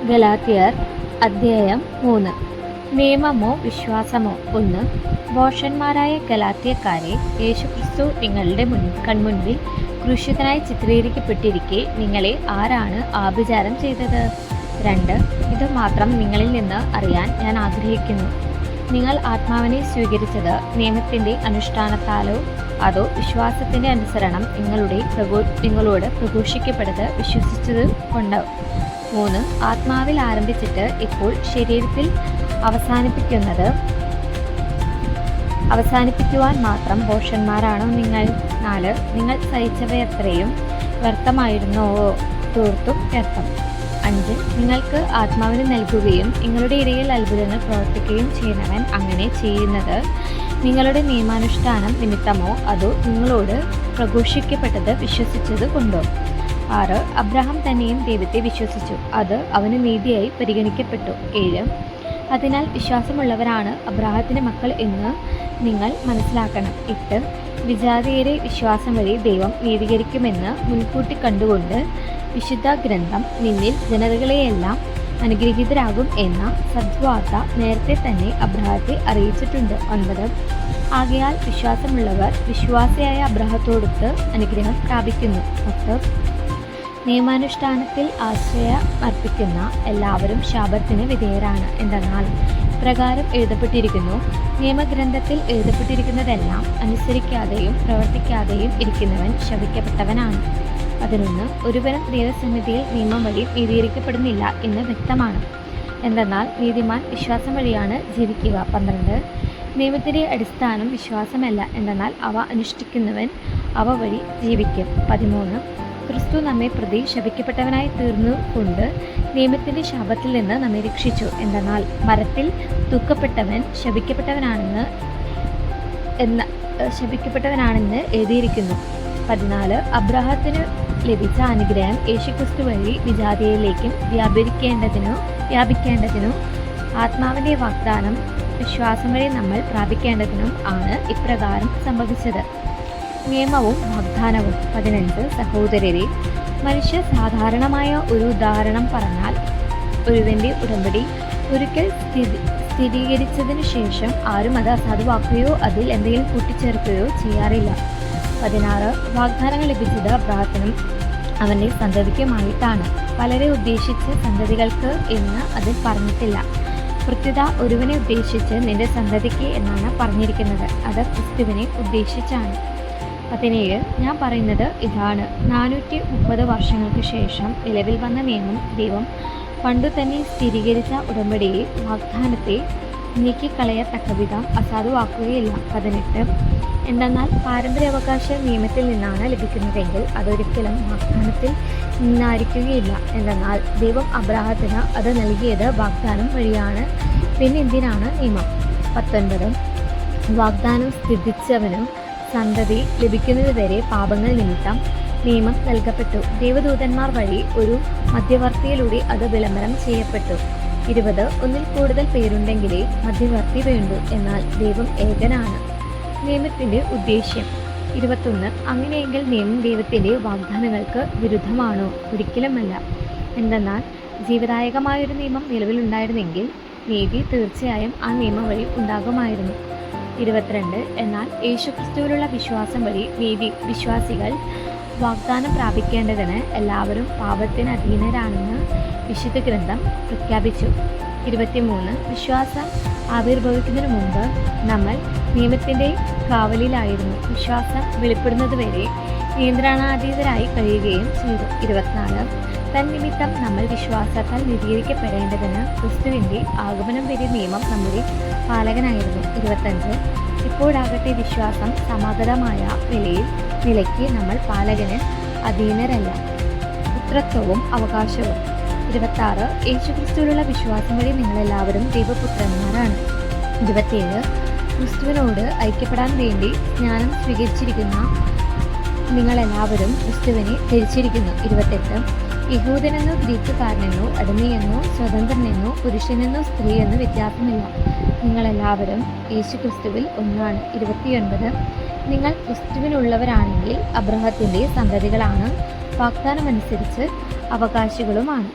ഗലാത്യർ അധ്യായം 3. നിയമമോ വിശ്വാസമോ? 1. ഭോഷന്മാരായ ഗലാത്യക്കാരെ, യേശുക്രിസ്തു നിങ്ങളുടെ കൺമുൻപിൽ ക്രൂശിതനായി ചിത്രീകരിക്കപ്പെട്ടിരിക്കെ നിങ്ങളെ ആരാണ് ആഭിചാരം ചെയ്തത്? 2. ഇത് മാത്രം നിങ്ങളിൽ നിന്ന് അറിയാൻ ഞാൻ ആഗ്രഹിക്കുന്നു. നിങ്ങൾ ആത്മാവിനെ സ്വീകരിച്ചത് നിയമത്തിൻ്റെ അനുഷ്ഠാനത്താലോ അതോ വിശ്വാസത്തിൻ്റെ അനുസരണം നിങ്ങളോട് പ്രഘോഷിക്കപ്പെട്ടത് വിശ്വസിച്ചത് കൊണ്ടോ? 3. ആത്മാവിൽ ആരംഭിച്ചിട്ട് ഇപ്പോൾ ശരീരത്തിൽ അവസാനിപ്പിക്കുവാൻ മാത്രം ഭോഷന്മാരാണോ നിങ്ങൾ? 4. നിങ്ങൾ സഹിച്ചവയത്രയും വ്യർത്ഥമായിരുന്നുവോ? തീർത്തും വ്യർത്ഥം. 5. നിങ്ങൾക്ക് ആത്മാവിനെ നൽകുകയും നിങ്ങളുടെ ഇടയിൽ അത്ഭുതങ്ങൾ പ്രവർത്തിക്കുകയും ചെയ്യുന്നവൻ അങ്ങനെ ചെയ്യുന്നത് നിങ്ങളുടെ നിയമാനുഷ്ഠാനം നിമിത്തമോ അതോ നിങ്ങളോട് പ്രഘോഷിക്കപ്പെട്ടത് വിശ്വസിച്ചത് കൊണ്ടോ? 6. അബ്രഹാം തന്നെയും ദൈവത്തെ വിശ്വസിച്ചു, അത് അവന് നീതിയായി പരിഗണിക്കപ്പെട്ടു. 7. അതിനാൽ വിശ്വാസമുള്ളവരാണ് അബ്രഹാത്തിന്റെ മക്കൾ എന്ന് നിങ്ങൾ മനസ്സിലാക്കണം. 8. വിജാതീയരെ വിശ്വാസം വഴി ദൈവം നീതീകരിക്കുമെന്ന് മുൻകൂട്ടി കണ്ടുകൊണ്ട് വിശുദ്ധ ഗ്രന്ഥം നിന്നിൽ ജനതകളെയെല്ലാം അനുഗ്രഹീതരാകും എന്ന സദ്വാർത്ത നേരത്തെ തന്നെ അബ്രഹത്തെ അറിയിച്ചിട്ടുണ്ട്. 9. ആകയാൽ വിശ്വാസമുള്ളവർ വിശ്വാസിയായ അബ്രഹത്തോടൊത്ത് അനുഗ്രഹം പ്രാപിക്കുന്നു. 10. നിയമാനുഷ്ഠാനത്തിൽ ആശ്രയം അർപ്പിക്കുന്ന എല്ലാവരും ശാപത്തിന് വിധേയരാണ്. എന്തെന്നാൽ പ്രകാരം എഴുതപ്പെട്ടിരിക്കുന്നു, നിയമഗ്രന്ഥത്തിൽ എഴുതപ്പെട്ടിരിക്കുന്നതെല്ലാം അനുസരിക്കാതെയും പ്രവർത്തിക്കാതെയും ഇരിക്കുന്നവൻ ശപിക്കപ്പെട്ടവനാണ്. 11. ഒരുവനും ദൈവസന്നിധിയിൽ നിയമം വഴി നീതീകരിക്കപ്പെടുന്നില്ല എന്ന് വ്യക്തമാണ്. എന്തെന്നാൽ നീതിമാൻ വിശ്വാസം വഴിയാണ് ജീവിക്കുക. 12. നിയമത്തിൻ്റെ അടിസ്ഥാനം വിശ്വാസമല്ല, എന്തെന്നാൽ അവ അനുഷ്ഠിക്കുന്നവൻ അവ വഴി ജീവിക്കും. 13. ക്രിസ്തു നമ്മെ പ്രതി ശപിക്കപ്പെട്ടവനായി തീർന്നുകൊണ്ട് നിയമത്തിൻ്റെ ശാപത്തിൽ നിന്ന് നമ്മെ രക്ഷിച്ചു. എന്തെന്നാൽ മരത്തിൽ തൂക്കപ്പെട്ടവൻ ശപിക്കപ്പെട്ടവനാണെന്ന് എഴുതിയിരിക്കുന്നു. 14. അബ്രഹാത്തിന് ലഭിച്ച അനുഗ്രഹം യേശുക്രിസ്തു വഴി വിജാതിയിലേക്കും വ്യാപിക്കേണ്ടതിനും ആത്മാവിൻ്റെ വാഗ്ദാനം വിശ്വാസം വഴി നമ്മൾ പ്രാപിക്കേണ്ടതിനും ആണ് ഇപ്രകാരം സംഭവിച്ചത്. നിയമവും വാഗ്ദാനവും. 15. സഹോദരരെ, മനുഷ്യ സാധാരണമായ ഒരു ഉദാഹരണം പറഞ്ഞാൽ, ഒരുവന്റെ ഉടമ്പടി ഒരിക്കൽ സ്ഥിരീകരിച്ചതിനു ശേഷം ആരും അത് അസാധുവാക്കുകയോ അതിൽ എന്തെങ്കിലും കൂട്ടിച്ചേർക്കുകയോ ചെയ്യാറില്ല. 16. വാഗ്ദാനങ്ങൾ ലഭിച്ചത് അബ്രഹാത്തിനും അവൻ്റെ സന്തതിക്കുമായിട്ടാണ്. പലരെ ഉദ്ദേശിച്ച് സന്തതികൾക്ക് എന്ന് അതിൽ പറഞ്ഞിട്ടില്ല. പ്രത്യുത ഒരുവനെ ഉദ്ദേശിച്ച് നിന്റെ സന്തതിക്ക് എന്നാണ് പറഞ്ഞിരിക്കുന്നത്. അത് ക്രിസ്തുവിനെ ഉദ്ദേശിച്ചാണ്. 17. ഞാൻ പറയുന്നത് ഇതാണ്, 430 വർഷങ്ങൾക്ക് ശേഷം നിലവിൽ വന്ന നിയമം ദൈവം പണ്ടു തന്നെ സ്ഥിരീകരിച്ച ഉടമ്പടിയെ വാഗ്ദാനത്തെ നീക്കിക്കളയത്തക്കവിധം അസാധുവാക്കുകയില്ല. 18. എന്തെന്നാൽ പാരമ്പര്യാവകാശ നിയമത്തിൽ നിന്നാണ് ലഭിക്കുന്നതെങ്കിൽ അതൊരിക്കലും വാഗ്ദാനത്തിൽ നിന്നായിരിക്കുകയില്ല. എന്തെന്നാൽ ദൈവം അബ്രഹാത്തിന് അത് നൽകിയത് വാഗ്ദാനം വഴിയാണ്, പിന്നെ എന്തിനാണ് നിയമം? 19. വാഗ്ദാനം സ്ഥിതിച്ചവനും സന്തതി ലഭിക്കുന്നതുവരെ പാപങ്ങൾ നിമിത്തം നിയമം നൽകപ്പെട്ടു. ദൈവദൂതന്മാർ വഴി ഒരു മധ്യവർത്തിയിലൂടെ അത് വിളംബരം ചെയ്യപ്പെട്ടു. 20. ഒന്നിൽ കൂടുതൽ പേരുണ്ടെങ്കിലേ മധ്യവർത്തി വേണ്ടു, എന്നാൽ ദൈവം ഏകനാണ്. നിയമത്തിൻ്റെ ഉദ്ദേശ്യം. 21. അങ്ങനെയെങ്കിൽ നിയമം ദൈവത്തിൻ്റെ വാഗ്ദാനങ്ങൾക്ക് വിരുദ്ധമാണോ? ഒരിക്കലുമല്ല. എന്തെന്നാൽ ജീവദായകമായൊരു നിയമം നിലവിലുണ്ടായിരുന്നെങ്കിൽ നീതി തീർച്ചയായും ആ നിയമം വഴി ഉണ്ടാകുമായിരുന്നു. 22. എന്നാൽ യേശുക്രിസ്തുവിലുള്ള വിശ്വാസം വഴി വിശ്വാസികൾ വാഗ്ദാനം പ്രാപിക്കേണ്ടതിന് എല്ലാവരും പാപത്തിന് അധീനരാണെന്ന് വിശുദ്ധ ഗ്രന്ഥം പ്രഖ്യാപിച്ചു. 23. വിശ്വാസം ആവിർഭവിക്കുന്നതിന് മുമ്പ് നമ്മൾ നിയമത്തിൻ്റെ കാവലിലായിരുന്നു. വിശ്വാസം വെളിപ്പെടുന്നതുവരെ നിയന്ത്രണാതീതരായി കഴിയുകയും ചെയ്തു. 24. തന്നിമിത്തം നമ്മൾ വിശ്വാസത്താൽ നീതീകരിക്കപ്പെടേണ്ടതിന് ക്രിസ്തുവിൻ്റെ ആഗമനം വരെ നിയമം നമ്മുടെ പാലകനായിരുന്നു. 25. ഇപ്പോഴാകട്ടെ വിശ്വാസം സമാഗതമായ നിലയ്ക്ക് നമ്മൾ പാലകന് അധീനരല്ല. പുത്രത്വവും അവകാശവും. 26. യേശുക്രിസ്തുവിലുള്ള വിശ്വാസം വഴി നിങ്ങളെല്ലാവരും ദൈവപുത്രന്മാരാണ്. 27. ക്രിസ്തുവിനോട് ഐക്യപ്പെടാൻ വേണ്ടി സ്നാനം സ്വീകരിച്ചിരിക്കുന്ന നിങ്ങളെല്ലാവരും ക്രിസ്തുവിനെ ധരിച്ചിരിക്കുന്നു. 28. യഹൂദനെന്നോ ഗ്രീക്കുകാരനെന്നോ അടിമയെന്നോ സ്വതന്ത്രനെന്നോ പുരുഷനെന്നോ സ്ത്രീയെന്നോ വ്യത്യാസമില്ല, നിങ്ങളെല്ലാവരും യേശുക്രിസ്തുവിൽ ഒന്നാണ്. 29. നിങ്ങൾ ക്രിസ്തുവിനുള്ളവരാണെങ്കിൽ അബ്രഹാത്തിൻ്റെ സന്തതികളാണ്, വാഗ്ദാനമനുസരിച്ച് അവകാശികളുമാണ്.